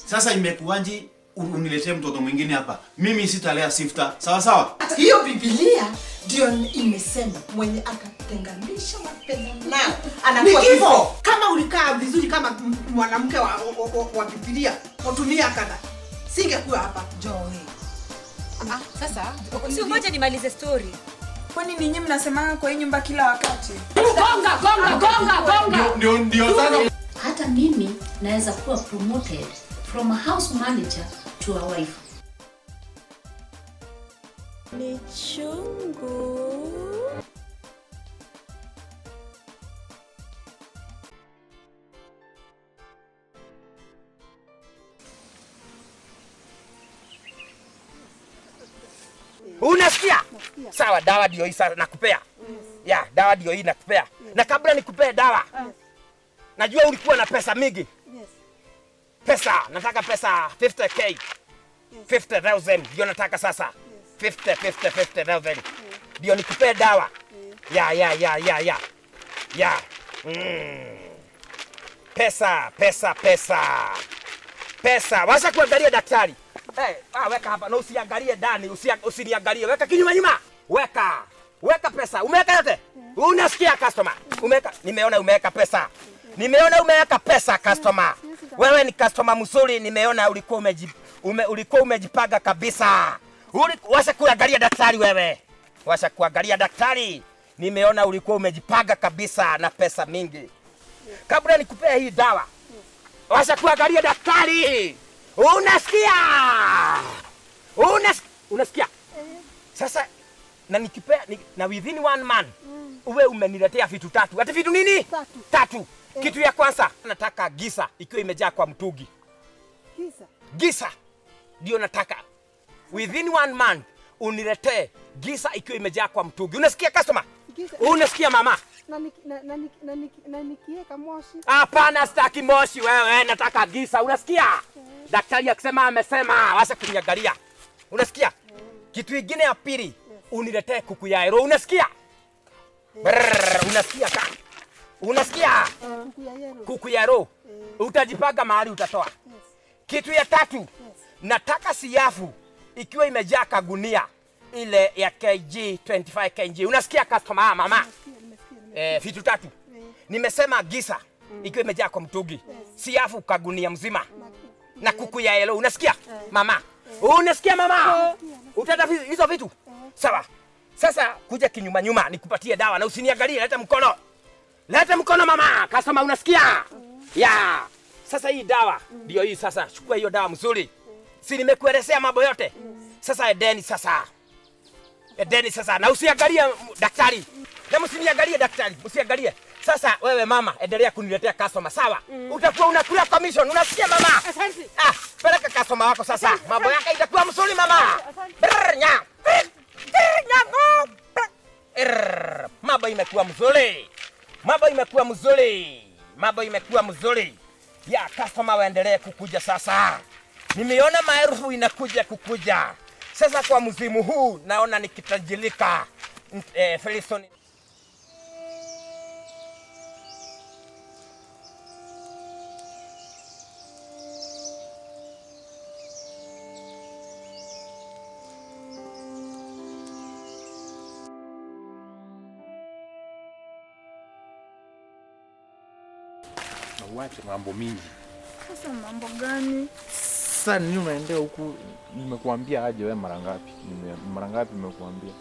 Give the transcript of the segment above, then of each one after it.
Sasa imekuwaje uniletee mtoto mwingine hapa? Mimi sitalea Sifta. Sawa sawa? Hiyo Biblia ndio imesema mwenye akatenganisha mapenzi nao anakuwa kifo. Kama ulikaa vizuri kama mwanamke wa Biblia, utumia kada. Singekuwa hapa Joy. Sasa si ngoja nimalize story. Kwani ninyi mnasema kwa hii nyumba kila wakati? Gonga. Ndio sana. Hata mimi naweza kuwa promoted from a house manager to a wife. Ni chungu. Unasikia? Sawa, dawa ndio hii sasa nakupea. Ya, dawa ndio hii nakupea. Na kabla nikupee dawa, najua ulikuwa na pesa mingi. Pesa, nataka pesa 50k. 50,000 ndio nataka sasa. 50,000. Ndio nikupee dawa. Ya. Pesa. Washa kuangalia daktari. Weka hapa na usiangalie ndani, usiniangalie. Weka kinyuma nyuma. Weka pesa. Umeweka yote? Unasikia customer? Umeweka. Nimeona umeweka pesa customer. Wewe ni customer mzuri, nimeona ulikuwa umejipanga kabisa. Washa kuangalia daktari wewe. Washa kuangalia daktari. Nimeona ulikuwa umejipanga kabisa na pesa mingi. Kabla nikupea hii dawa. Washa kuangalia daktari. Unasikia? Sasa na nikipea na within 1 month uwe umeniletea vitu 3. Ati vitu nini? 3. Kitu ya kwanza nataka gisa ikiwa imejaa kwa mtungi. Gisa ndio nataka. Within 1 month uniletee gisa ikiwa imejaa kwa mtungi. Unasikia customer? Unasikia mama? Na nikiweka moshi. Hapana, sitaki moshi wewe, nataka gisa. Unasikia? Daktari akisema amesema, washa kuniangalia. Unasikia? Kitu kingine ya pili, uniletee kuku ya ero. Unasikia? Unasikia kaka? Unasikia? Kuku ya ero. Utajipanga mahali utatoa. Kitu ya 3, nataka siafu ikiwa imejaa kagunia ile ya kg 25 kg. Unasikia customer mama? Vitu 3. Nimesema gisa ikiwa imejaa kwa mtungi. Siafu kagunia mzima. Na kuku ya yellow. Unasikia? Mama. Unasikia mama? Utata hizo vitu. Sawa. Sasa kuja kinyuma nyuma nikupatie dawa na usiniangalie, leta mkono. Leta mkono mama. Customer unasikia? Ya. Sasa hii dawa ndio hii sasa. Chukua hiyo dawa mzuri. Si nimekuelezea mambo yote. Sasa edeni sasa. Na usiangalie daktari. Na msiniangalie daktari. Msiangalie. Sasa wewe mama, endelea kuniletea customer, sawa? Utakuwa unakula commission. Unasikia mama? Asante. Peleka customer wako sasa. Mambo yake itakuwa mzuri mama. Mambo imekuwa mzuri. Ya customer waendelee kukuja sasa. Nimeona maelfu inakuja kukuja. Sasa kwa mzimu huu naona nikitajilika. Felison. Uache mambo mingi. Sasa mambo gani? Sasa nini unaendea huku? Nimekuambia aje wewe mara ngapi? Mara ngapi nimekuambia?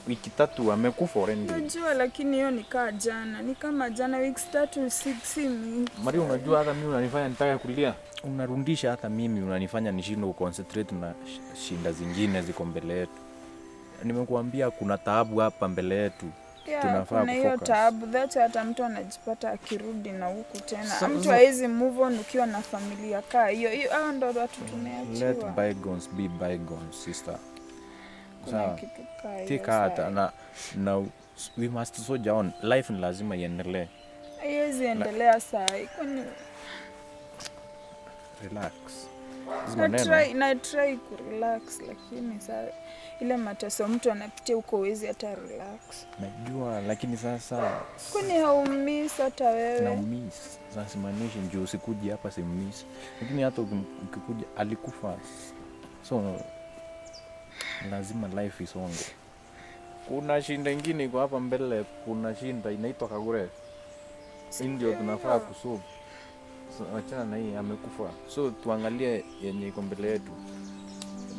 Wiki 3 amekufa already. Najua, lakini hiyo nikaa jana. Ni kama jana wiki 3 si mingi. Maria, unajua hata mimi unanifanya nitaka kulia. Unarudisha hata mimi unanifanya nishindwe kuconcentrate na shinda zingine ziko mbele yetu. Nimekuambia kuna taabu hapa mbele yetu. Tunafaa kuna hiyo taabu, that's hata mtu anajipata akirudi na huku tena. Mtu haizi move on ukiwa na familia kaa hiyo. Hao ndio watu tumeachiwa. Let bygones be bygones, sister. Sawa. Take heart na we must soldier on. Life ni lazima iendelee. Haiwezi endelea saa hii. Kwani relax. Na try ku relax, lakini saa ile mateso mtu anapitia huko huwezi hata relax. Najua, lakini sasa Kwani haumiss hata wewe? na miss. Sasa simanishi njoo usikuje hapa miss. Lakini hata ukikuja alikufa. So lazima life isonge. Kuna shinda ingine iko hapa mbele, kuna shinda inaitwa Kagure. Ndio tunafaa kusolve. So achana na hii amekufa. So tuangalie yenye iko mbele yetu.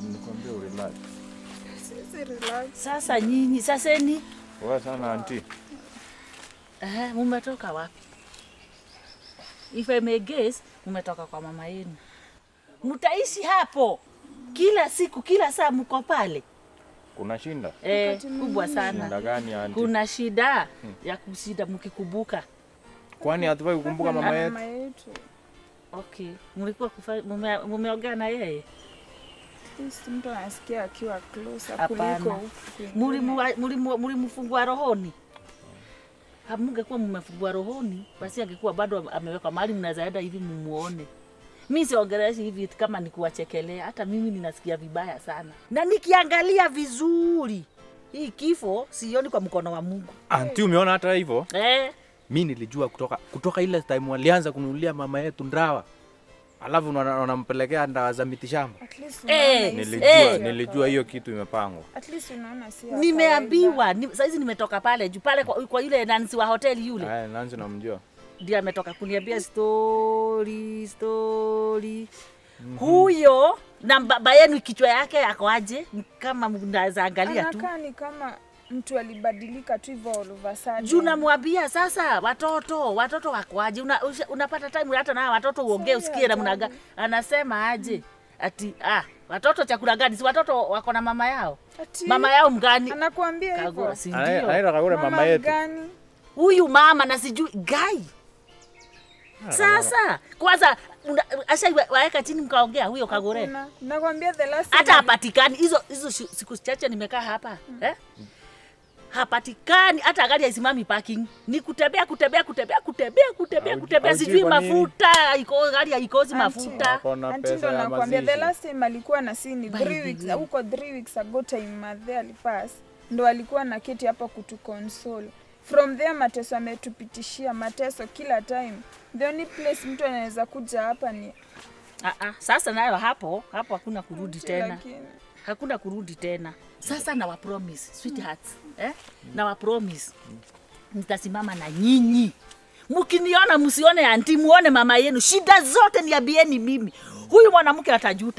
Nikwambia relax. Sisi relax. Sasa nyinyi sasa ni Wewe sana auntie. Mumetoka wapi? If I may guess, mumetoka kwa mama yenu. Mtaishi hapo kila siku, kila saa mko pale? Kuna shinda? Kubwa sana. Shinda gani auntie? Kuna shida ya kushinda mkikumbuka. Kwani hatufai kukumbuka mama yetu? Okay, mlikuwa mumeongea na yeye? Sisi mtu anasikia akiwa close Hapana. kuliko Mulimfungua rohoni? Hamungekuwa mmefungua rohoni, basi angekuwa bado ameweka mahali mnazaenda hivi mumuone. Mimi siongeleshi hivi kama ni kuwachekelea, hata mimi ninasikia vibaya sana. Na nikiangalia vizuri, hii kifo sioni kwa mkono wa Mungu. Auntie, umeona hata hivyo? Mimi nilijua kutoka ile time walianza kununulia mama yetu ndawa. Alafu unampelekea ndawa za mitishamba. Nilijua hiyo kitu imepangwa. At least unaona si. Nimeambiwa, saizi nimetoka pale juu pale kwa yule Nancy wa hoteli yule. Nancy namjua. Ndiye ametoka kuniambia story. Huyo na baba yenu kichwa yake yako aje? Kama mnaweza angalia tu. Anakaa ni kama mtu alibadilika tu hivyo all of a sudden. Juu namwambia sasa watoto wako aje? Unapata time hata na watoto uongee usikie na mnaga. Anasema aje? Ati watoto chakula gani? Si watoto wako na mama yao. Mama yao mgani? Anakuambia hivyo. Kagure, si ndio? Anaenda Kagure mama yetu. Gani? Huyu mama na sijui guy. Sasa kwanza waeka chini mkaongea huyo Kagure. Nakwambia the last hata hapatikani hizo siku chache nimekaa hapa. Hapatikani hata gari haisimami parking. Ni kutembea sijui mafuta gari haikosi mafuta. Ndio nakwambia the last time alikuwa na sini 3 weeks huko 3 weeks ago time Mathe alipass. Ndo alikuwa na keti hapa kutukonsole. From there mateso ametupitishia mateso kila time. The only place mtu anaweza kuja hapa ni sasa nayo hapo hakuna kurudi tena. Hakuna kurudi tena. Sasa na wa promise sweethearts, na wa promise nitasimama na nyinyi. Mkiniona msione auntie, muone mama yenu. Shida zote niambieni mimi. Huyu mwanamke atajua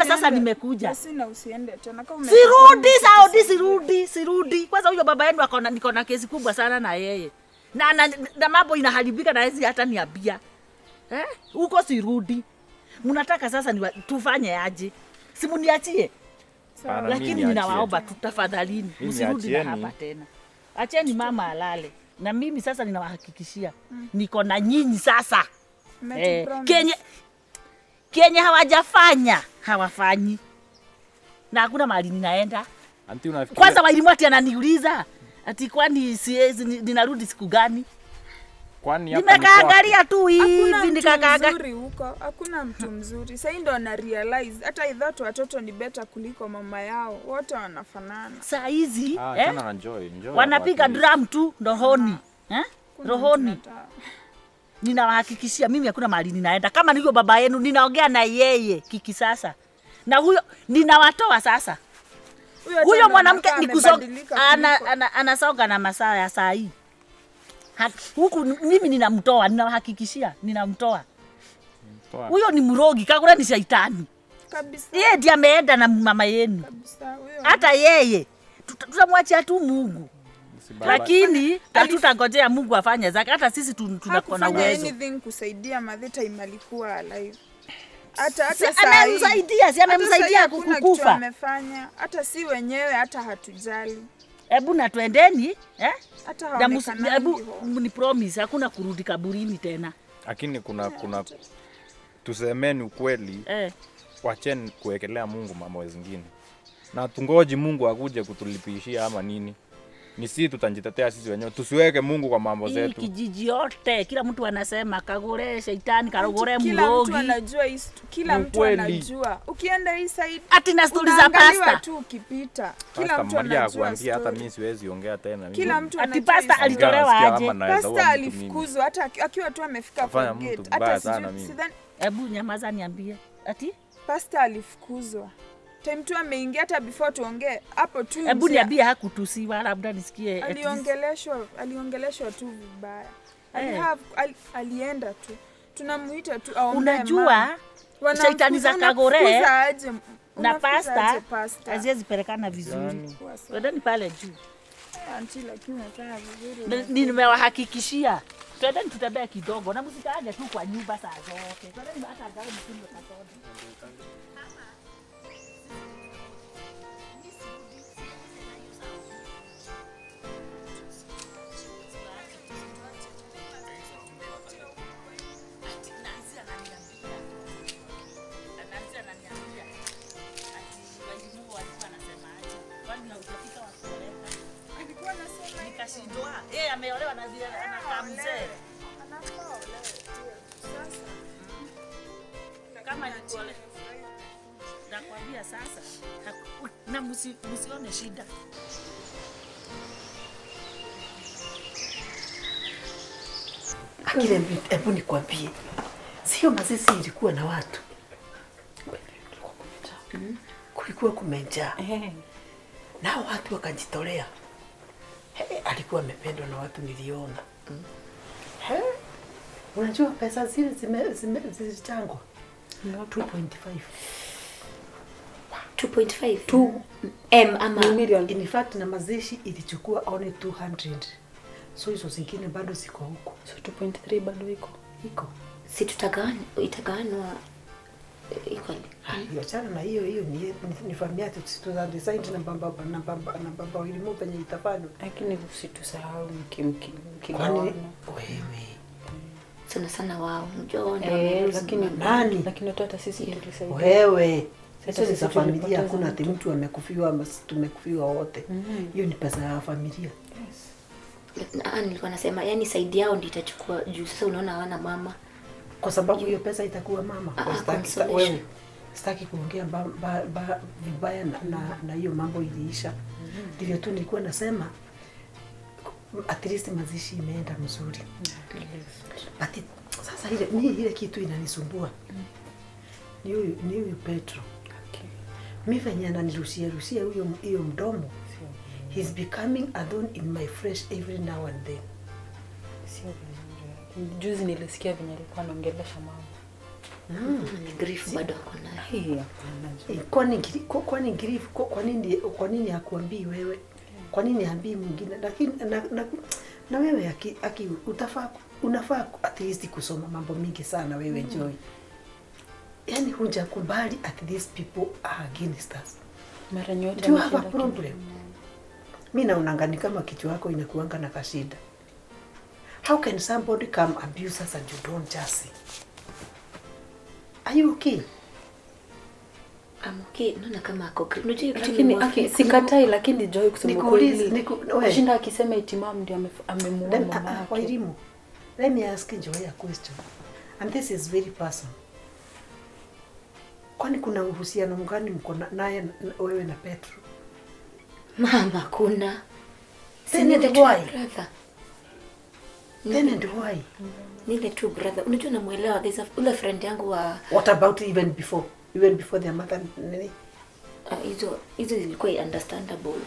sasa nimekuja. Basi na usiende tena kama Sirudi. Kwanza huyo baba yenu niko na kesi kubwa sana na yeye. Na mambo inaharibika na hizi hata niambia. Huko sirudi. Mnataka sasa tufanye aje? Simuniachie. Lakini ninawaomba tafadhalini msirudi na hapa tena. Acheni mama alale. Na mimi sasa ninawahakikishia niko na nyinyi sasa. Kenye hawafanyi. Na hakuna mahali ninaenda. Kwanza Wailimwati ananiuliza ati kwani siwezi ninarudi siku gani? Kwani hapa nimekaangalia tu hivi nikakaaga huko. Hakuna mtu mzuri. Sasa ndo ana realize hata idhato watoto ni better kuliko mama yao. Wote wanafanana. Saa hizi enjoy. Wanapiga drum tu rohoni. Rohoni. Ninawahakikishia mimi hakuna mahali ninaenda. Kama nilivyo baba yenu ninaongea na yeye kiki sasa. Na huyo ninawatoa sasa. Huyo mwanamke anasonga na masaa ya saa hii. Huku mimi ninamtoa, ninawahakikishia ninamtoa. Huyo ni mrogi, Kagure ni shaitani. Kabisa. Yeye ndiye ameenda na mama yenu. Kabisa. Hata yeye tutamwachia tu Mungu. Lakini hatutangojea Mungu afanye zake. Hata sisi tunakona uwezo. Anything kusaidia Mathe time alikuwa alive. Hata amemsaidia kukufa. Amefanya hata si wenyewe hata hatujali. Hebu na twendeni, hata haonekana. Hebu ni promise hakuna kurudi kaburini tena. Lakini kuna tusemeni ukweli. Wacheni kuwekelea Mungu mambo zingine. Na tungoji Mungu akuje kutulipishia ama nini. Ni sisi tutajitetea sisi wenyewe. Tusiweke Mungu kwa mambo Hii zetu. kijiji yote kila mtu anasema Kagure shetani, Kagure Kila mrogi. mtu anajua kila Ni mtu ukweli. anajua. Ukienda hii side Ati na stori za unaangaliwa pasta. tu ukipita. Kila Pastor mtu Maria anajua akuambia hata story. mimi siwezi ongea tena. Kila mtu Ati anajua pasta story. alitolewa aje? Pasta alifukuzwa hata akiwa tu amefika Kafanya kwa mtu gate. mbaya Hata sana sijui mimi. sidhani Hebu nyamaza niambie. Ati? pasta alifukuzwa. Time tu ameingia hata before tuongee hapo tu. Hebu nje, niambie hakutusiwa labda nisikie. at least. Aliongeleshwa tu vibaya. Eh. Alienda tu. Tunamuita tu aombe. Unajua shaitani za Kagure na pasta haziwezi pelekana vizuri. Twendeni pale juu. Anti lakini nataka vizuri. Nimewahakikishia. Twendeni tutembee kidogo na msikaage tu kwa nyumba saa zote. Twendeni hata gari msinywe kasoda. Yeye ameolewa na vile anakaa mzee. Kama nikuolewa. Nakwambia sasa. Na msione shida. Akile hebu nikwambie. Sio mazishi ilikuwa na watu. Kulikuwa kumejaa. Nao watu wakajitolea. Alikuwa amependwa na watu niliona. Unajua pesa zile zilichangwa 2.5. 2.5 M ama million. In fact na mazishi ilichukua only 200. So hizo zingine bado ziko huko. so 2.3 bado iko. Si itagawanwa equally. Hiyo chana na hiyo ni familia tu design na baba wilimu penye itafanywa. Lakini usitusahau Kwani wewe sana wao unajua wao ndio lakini nani? Lakini hata sisi tulisaidia. Wewe sasa ni familia, hakuna ati mtu amekufiwa ama tumekufiwa wote. Hiyo ni pesa ya familia. Nilikuwa nasema yani saidi yao ndio itachukua juu sasa unaona hawana mama. Kwa sababu hiyo pesa itakuwa mama. Wewe sitaki kuongea vibaya na hiyo mambo iliisha. Ndivyo tu nilikuwa nasema at least mazishi imeenda mzuri. But sasa ile kitu inanisumbua. Ni huyu Petro. Mimi venye ananirushia hiyo mdomo. He's becoming a thorn in my flesh every now and then. Juzi nilisikia venye alikuwa anaongelesha mama. Grief bado kuna. Kwani grief kwa nini hakuambii wewe? Kwa nini haambii mwingine? Lakini na wewe unafaa at least kusoma mambo mingi sana wewe Joy. Yaani hujakubali at least people are against us. Mara nyote you have a problem. Mimi naona ni kama kichwa yako inakuanga na kashida. How can somebody come abuse us and you don't just see? Are you okay? I'm okay. Naona kama ako great. Unajua lakini sikatai lakini Joy kusema kweli. Washinda akisema eti mama ndio amemuua mama yake. Kwa elimu. Let me ask Joy a question. And this is very personal. Kwani kuna uhusiano mgani mko naye wewe na Petro? Mama kuna. Then and why? Brother. Then and why? Nile tu brother. Unajua namuelewa there's ule friend yangu wa What about even before their mother nini? Hizo zilikuwa understandable.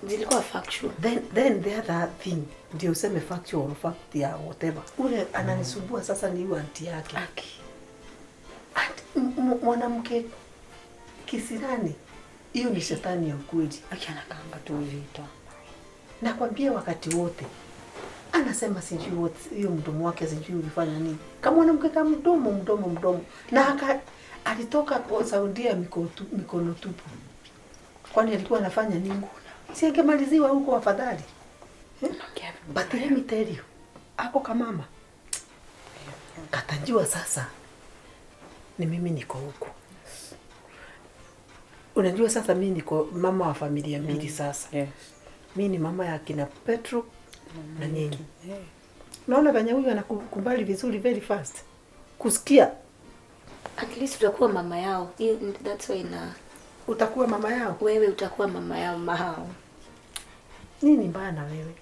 Zilikuwa factual. Then the other thing ndio useme factual or fact ya whatever. Ule ananisumbua sasa ni huyu auntie yake. Mwanamke kisirani. Hiyo ni shetani ya ukweli. Anakaanga tu vita. Nakwambia wakati wote. Anasema sijui wote hiyo mdomo wake sijui ulifanya nini. Kama mwanamke kama mdomo. Na alitoka kwa Saudia mikono tupu. Kwani alikuwa anafanya nini? Si angemaliziwa huko afadhali. But let me tell you. Hapo kama mama. Katajua sasa. Ni mimi niko huko. Unajua sasa mimi niko mama wa familia mbili sasa. Yes. Mimi ni mama ya kina Petro na nyinyi. Naona venye huyu anakubali vizuri very fast. Kusikia. At least utakuwa mama yao. That's why na Utakuwa mama yao. wewe utakuwa mama yao mahao. Nini mbaya na wewe?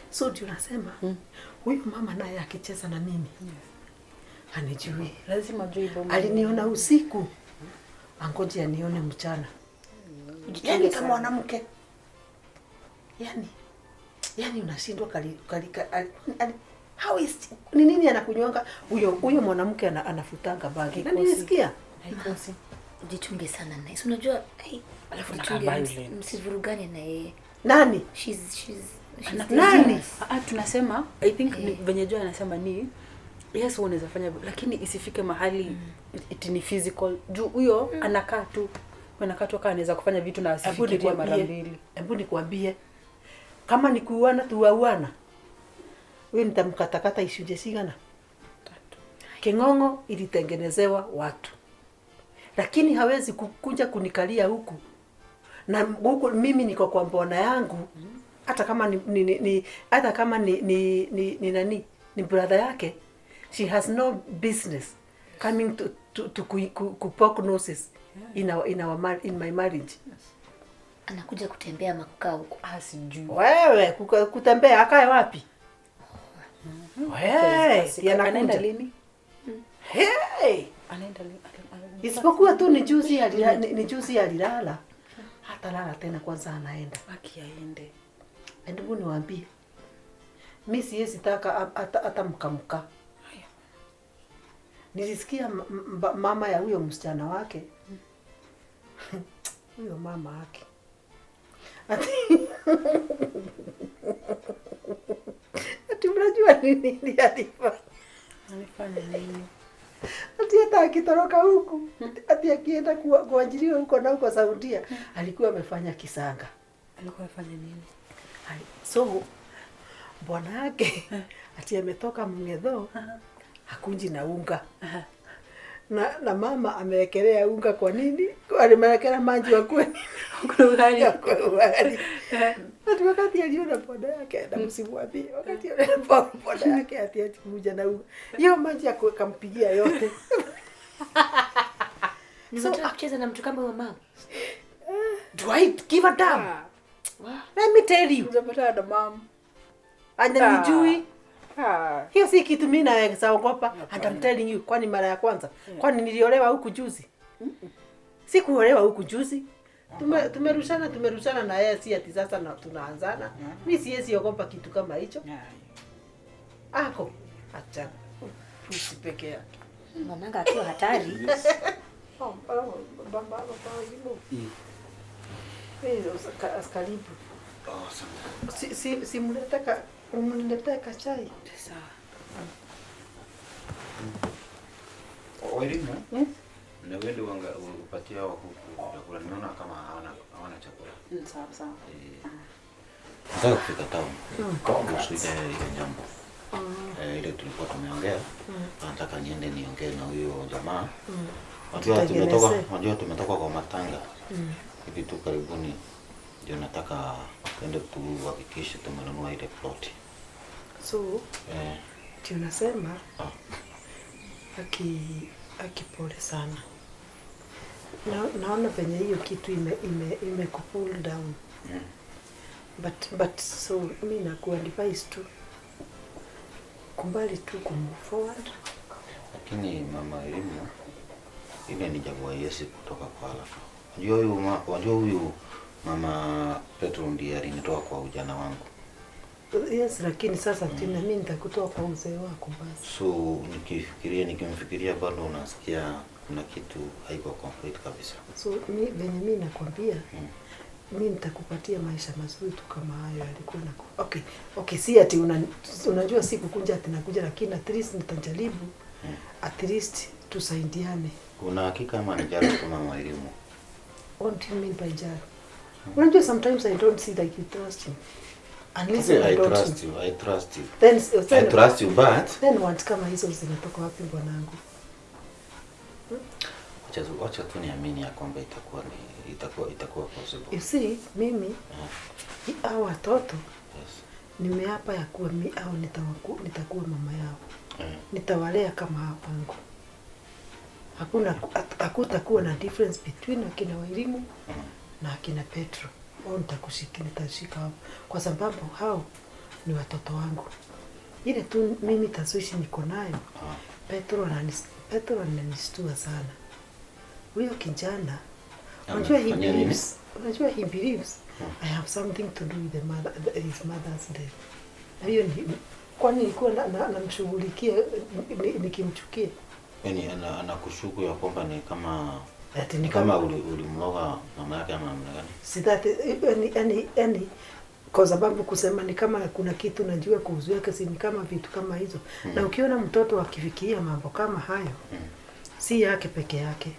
So tunasema huyu mama naye akicheza na mimi. Anijui. Lazima ajue bomba. Aliniona usiku. Angoje anione mchana. Yaani kama mwanamke. Yaani unashindwa how is ni nini anakunywanga huyo mwanamke anafutanga bagi. Na nilisikia. Haikosi. Jichunge sana naye. Unajua Alafu jichunge msivurugane na yeye. Nani? She's nani? Tunasema I think venye Joy anasema ni yes unaweza fanya lakini isifike mahali it ni physical. Juu huyo anakaa tu kama anaweza kufanya vitu na asifikirie mara mbili. Hebu nikwambie kama ni kuuana tuauana. Wewe nitamkatakata ishuje sigana. King'ong'o ilitengenezewa watu. Lakini hawezi kukuja kunikalia huku. Na huku mimi niko kwa mbona yangu. Hata kama ni brother yake. She has no business coming to poke noses in my marriage. Anakuja kutembea makukaa huko. Sijui. Wewe kutembea akae wapi? Wewe anaenda lini? Hey, anaenda lini? Isipokuwa tu ni juzi alilala. Hata lala tena kwanza anaenda. Akiaende. Ndio niwaambie. Mimi siwezi taka hata mkamka. Nilisikia mama ya huyo msichana wake. Huyo mama yake. Ati mnajua nini alifanya? Alifanya nini? Ati hata akitoroka huku, ati akienda kuajiriwa huko na huko Saudia, alikuwa amefanya kisanga. Alikuwa afanya nini? So bwana yake ati ametoka Mngedho hakunji na unga. Na mama amewekelea unga kwa nini? Alimewekea maji wa kweli. Ugali. Wakati aliona poda yake na msimwambie. Wakati aliona poda yake ati kuja na unga. Hiyo maji akampigia yote. Unataka kucheza na mtu kama huyo mama? Do I give a damn? Let me tell you. Unapata na mama. Ananijui. Hiyo si kitu mimi naweza ogopa. And I'm telling you, kwani mara ya kwanza. Kwani niliolewa huku juzi? Sikuolewa huku juzi. Tumerushana na yeye si ati sasa tunaanzana. Mimi siwezi ogopa kitu kama hicho. Ako acha pusi peke yake. Mwananga akiwa hatari. Baba karibu. Si mleteka chai. Sawa. Walimu? Na wewe wanga upatia wako chakula, niona kama hawana chakula. Sawa. Nataka kufika town. Kuhusu ile jambo. Ile tulikuwa tumeongea. Nataka niende niongee na huyo jamaa. Unajua tumetoka kwa matanga. Hivi tu karibuni ndio nataka twende tuhakikishe tumenunua ile plot. So tunasema akipole sana. Naona penye hiyo kitu ime cool down. But so mimi nakuwa advice tu kumbali tu kumove forward. Lakini mama elimu ile ni jambo Yesu kutoka kwa Allah. Unajua huyu mama Petro ndiye alinitoa kwa ujana wangu. Yes, lakini sasa tena mimi nitakutoa kwa uzee wako basi. So nikimfikiria bado unasikia kuna kitu haiko complete kabisa. So mimi nakwambia mimi nitakupatia maisha mazuri tu kama hayo alikuwa na. Okay, si ati unajua siku kunja ati nakuja, lakini at least nitajaribu at least tusaidiane. Una hakika ama ni jaro kama mwalimu? What do you mean by jaro? Unajua sometimes I don't see like you trust me. Unless I trust you. Then I trust you, but then what kama hizo zinatoka wapi bwanangu? wacha tu niamini ya kwamba itakuwa possible. You see, mimi hao watoto nimeapa ya kuwa au nitakuwa mama yao. Nitawalea kama hao wangu. Hakutakuwa na difference between akina Wairimu na akina Petro. Wao nitashika hapo kwa sababu hao ni watoto wangu. Ile tu mimi taswishi niko nayo. Petro ananistua sana. Huyo kijana unajua he believes I have something to do with his mother's death. Na hiyo ni kwani nilikuwa namshughulikia nikimchukia. Yaani anakushuku ya kwamba ni kama ulimloga mama yake ama namna gani? Si yani kwa sababu kusema ni kama kuna kitu najua kuhusu yake, si ni kama vitu kama hizo. Na ukiona mtoto akifikiria mambo kama hayo, si yake peke yake.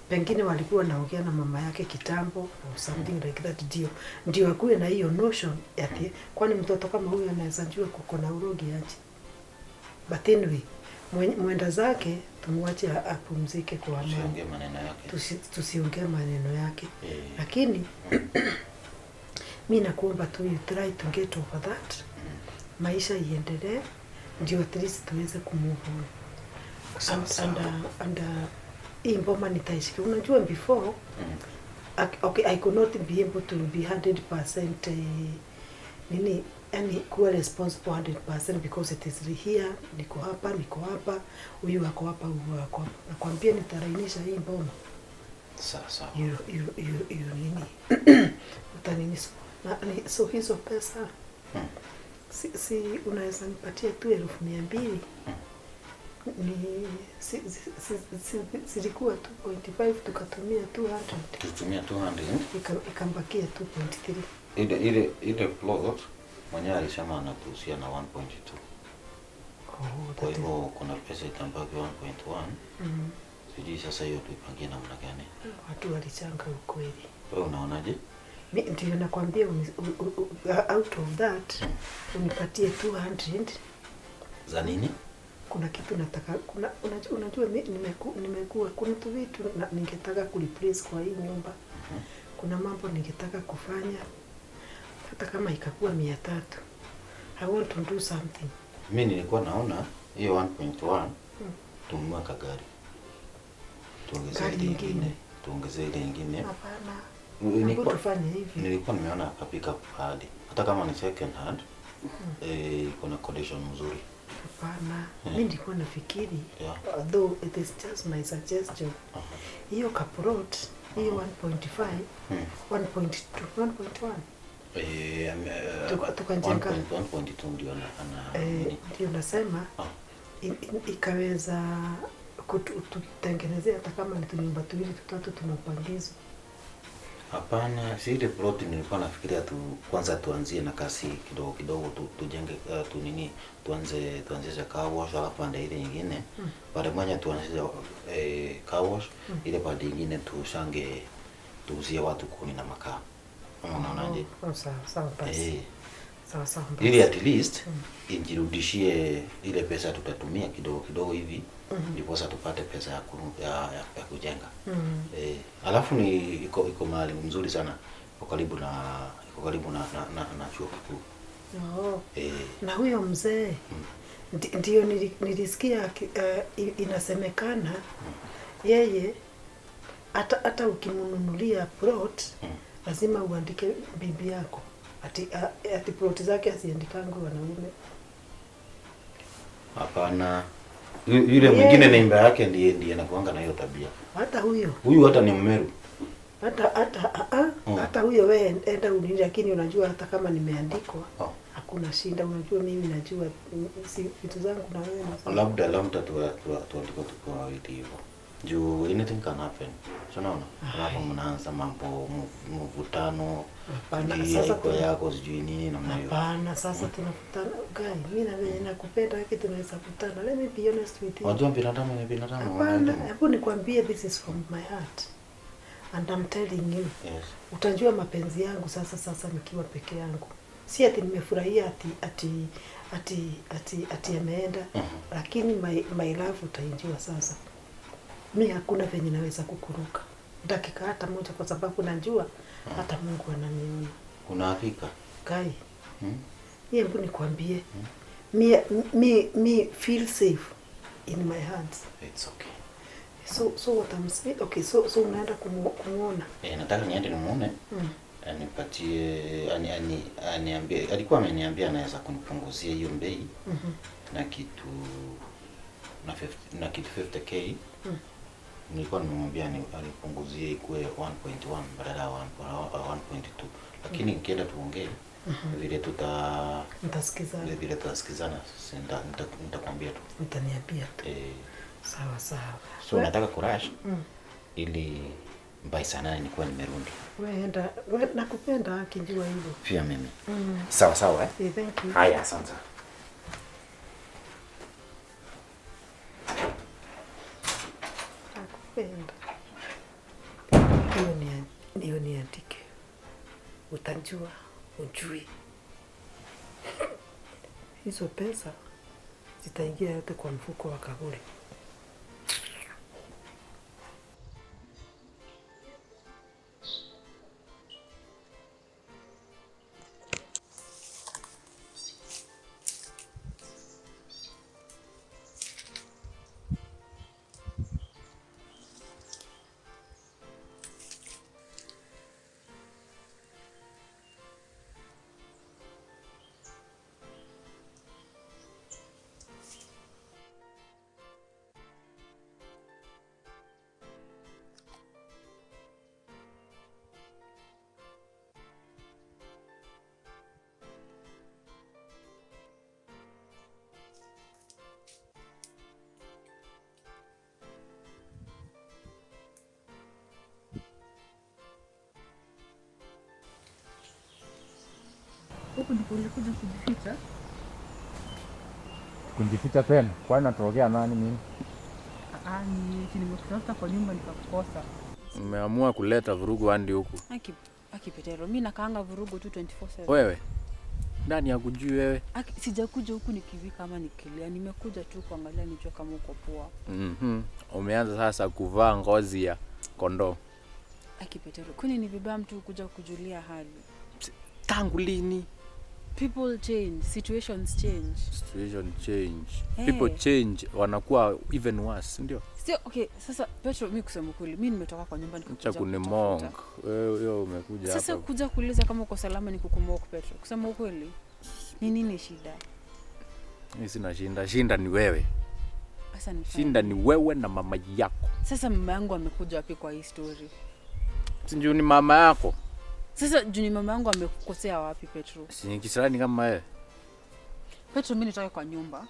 Pengine walikuwa naongea na mama yake kitambo or something like that, ndio akuwe na hiyo notion ati kwani mtoto kama huyu anaweza jua kuko na urogi aje. But anyway, mwenda zake tumwache apumzike kwa amani. Tusiongee maneno yake. Tusiongee maneno yake. Lakini mimi nakuomba tu you try to get over that. Maisha iendelee ndio at least tuweze kumove on. And hii mboma nitaishika. Unajua before I could not be able to be 100% kuwa responsible 100% because it is here, niko hapa, huyu wako hapa, huyu wako hapa. Nakwambia nitarainisha hii mboma. Sasa. You nini? Utanini so hizo pesa. Si unaweza nipatia tu 2,200. Silikuwa 2.5 tukatumia 200. Tutumia 200. Ikambakia 2.3. Ile plot mwenyewe alisema anatuhusia na 1.2. Kwa hivyo kuna pesa itambaki 1.1. Sijui sasa hiyo tuipangie namna gani. Watu walichanga ukweli. Wewe unaonaje? Mimi ndio nakwambia out of that unipatie 200 za nini? Kuna kitu nataka unajua nimekuwa kuna tu vitu ningetaka kureplace kwa hii nyumba. Kuna mambo ningetaka kufanya hata kama ikakuwa 300. I want to do something. Mimi nilikuwa naona hiyo 1.1 tununue kagari. Tuongezee ile nyingine. Hapana. Nilikuwa tufanye hivi. Nilikuwa nimeona kapika hadi. Hata kama ni second hand, kuna condition nzuri. Hapana. Mimi nilikuwa nafikiri although it is just my suggestion. Hiyo kaprot, hiyo 1.5, 1.1. Tukajenga 1.2 ndio ndio nasema ikaweza kutengenezea hata kama ni tunyumba tuwili tutatu tunapangizwa. Hapana, si ile plot nilikuwa nafikiria kwanza tuanzie na kasi kidogo tujenge tuanze car wash alafu pande ile nyingine. Baada moja tuanze car wash ile pande nyingine tuuzie watu kuni na makaa. Unaonaje? Sawa basi. Sawa basi. Ili at least injirudishie ile pesa tutatumia kidogo hivi. Ndipo sasa tupate pesa ya kujenga. Alafu iko mahali mzuri sana. Iko karibu na chuo kikuu. Na huyo mzee ndio nilisikia inasemekana yeye hata ukimnunulia plot lazima uandike bibi yako. Ati plot zake asiandikangwe wanaume. Hapana. Yule mwingine naimba yake ndiye anakuanga na hiyo tabia. Hata huyo hata ni Mmeru. Hata huyo wewe enda unini, lakini unajua hata kama nimeandikwa hakuna shinda. Unajua mimi najua vitu zangu na wewe. Labda tuandike kwa hivyo. Juu anything can happen. Unaona? Hapo mnaanza mambo mvutano. Sasa kwa yako sijui nini namna hiyo. Hapana, sasa tunakutana guy. Mimi na wewe nakupenda haki tunaweza kukutana. Let me be honest with you. Wajua binadamu ni binadamu. Hapana, hebu nikwambie this is from my heart. And I'm telling you. Yes. Utajua mapenzi yangu sasa nikiwa peke yangu. Si ati nimefurahia ati ameenda, lakini my love utainjua sasa. Mimi hakuna venye naweza kukuruka dakika hata moja, kwa sababu najua hata Mungu ananiona. Una hakika? Kai. Hebu nikwambie. Me feel safe in my hands. It's okay. So what I'm saying, okay, so unaenda kumuona. Nataka niende nimuone. Anipatie aniambie, alikuwa ameniambia anaweza kunipunguzia hiyo bei. Na kitu 50k. Nilikuwa nimemwambia anipunguzie ikuwe 1.1 badala ya 1.2. Lakini nikienda tuongee vile mtasikizana. Vile tutasikizana, nitakwambia tu. Utaniambia tu. Sawa. So nataka kurash ili by saa 9 nikuwa nimerudi. Wewe nakupenda kinjua hivyo. Pia mimi. Sawa. Thank you. Haya, asante. Nakupenda. Hiyo niandike. Utajua, ujui. Hizo pesa zitaingia yote kwa mfuko wa Kagure. Huku ndipo ulikuja kujificha? Kujificha tena? Kwani natorokea nani mimi? Nimekutafuta kwa nyumba nikakukosa. Umeamua kuleta vurugu hadi huku. Aki Petero, mimi nakaanga vurugu tu 24/7. Wewe? Nani hakujui wewe? Sijakuja huku nikivika ama nikilia. Nimekuja tu kuangalia nijue kama uko poa. Umeanza sasa kuvaa ngozi ya kondoo. Aki Petero, kwani ni vibaya mtu kuja kujulia hali? Tangu lini? People change, situations change. Situation change. People change, wanakuwa even worse, ndio? Sio, okay, sasa Petro, mimi kusema kweli, mimi nimetoka kwa nyumba nikakuja. Acha kunimonk. Wewe umekuja hapa. Sasa kuja kuuliza kama uko salama nikukumoka Petro. Kusema ukweli, ni nini shida? Mimi sina shinda ni wewe. Sasa ni shinda ni wewe na mama yako. Sasa mama yangu amekuja wapi kwa hii story? Sinjui ni mama yako. Sasa juni mama yangu amekukosea wapi Petro? Si kisirani kama wewe. Petro, mimi nitoka kwa nyumba.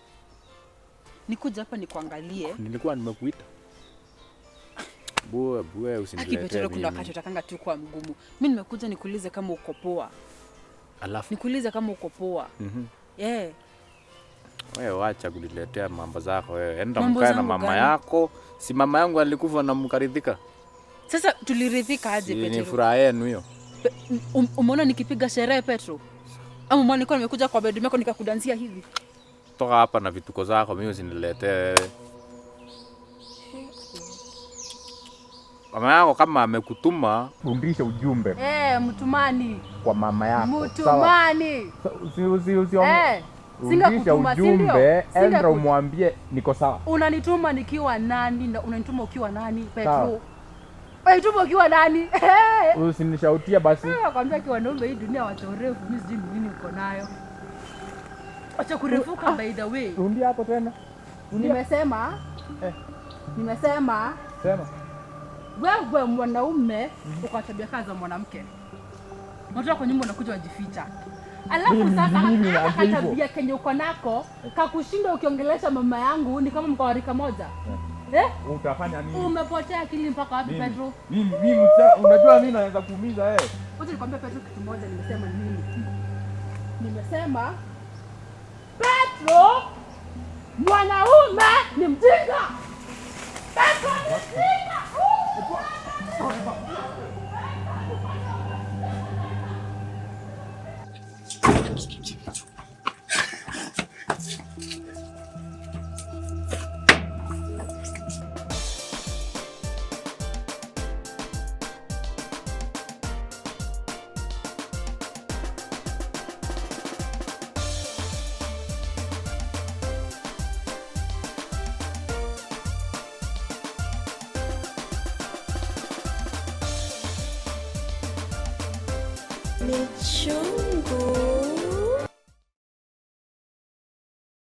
Nikuja hapa nikuangalie. Nilikuwa nimekuita. Bue usiniletee. Petro, kuna wakati utakanga tu kwa mgumu. Mimi nimekuja nikuulize kama uko poa. Alafu nikuulize kama uko poa. Wewe wacha kuniletea mambo zako wewe. Enda mkae na mama yako. Si mama yangu alikufa na mkaridhika. Sasa tuliridhika aje Petro? Ni furaha yenu hiyo. Umeona nikipiga sherehe Petro? Ama umeona nilikuwa nimekuja kwa bedroom yako nikakudansia hivi? Toka hapa na vituko zako, mimi usiniletee wewe. Mama yako kama amekutuma, rudisha ujumbe. Mtumani. Kwa mama yako. Mtumani. Rudisha ujumbe, enda umwambie niko sawa. Unanituma nikiwa nani na unanituma ukiwa nani Petro? Unanituma ukiwa nani? Usinishautia basi. Nakwambia kiwa ndombe hii dunia watorefu, mimi sijui nini uko nayo. Acha kurefuka by the way. Rudia hapo tena. Nimesema sema. Wewe mwanaume ukatabia kazi za mwanamke. Unatoka kwa nyumba unakuja wajificha. Alafu sasa tabia kenye uko nako kakushinda ukiongelesha mama yangu ni kama mko warika moja. Utafanya nini? Umepotea akili mpaka wapi Petro? Mimi unajua mimi naweza kuumiza wewe. Wacha nikwambie Petro kitu moja, nimesema nini? Nimesema Petro mwanaume ni mjinga. Petro ni mjinga. ni chungu.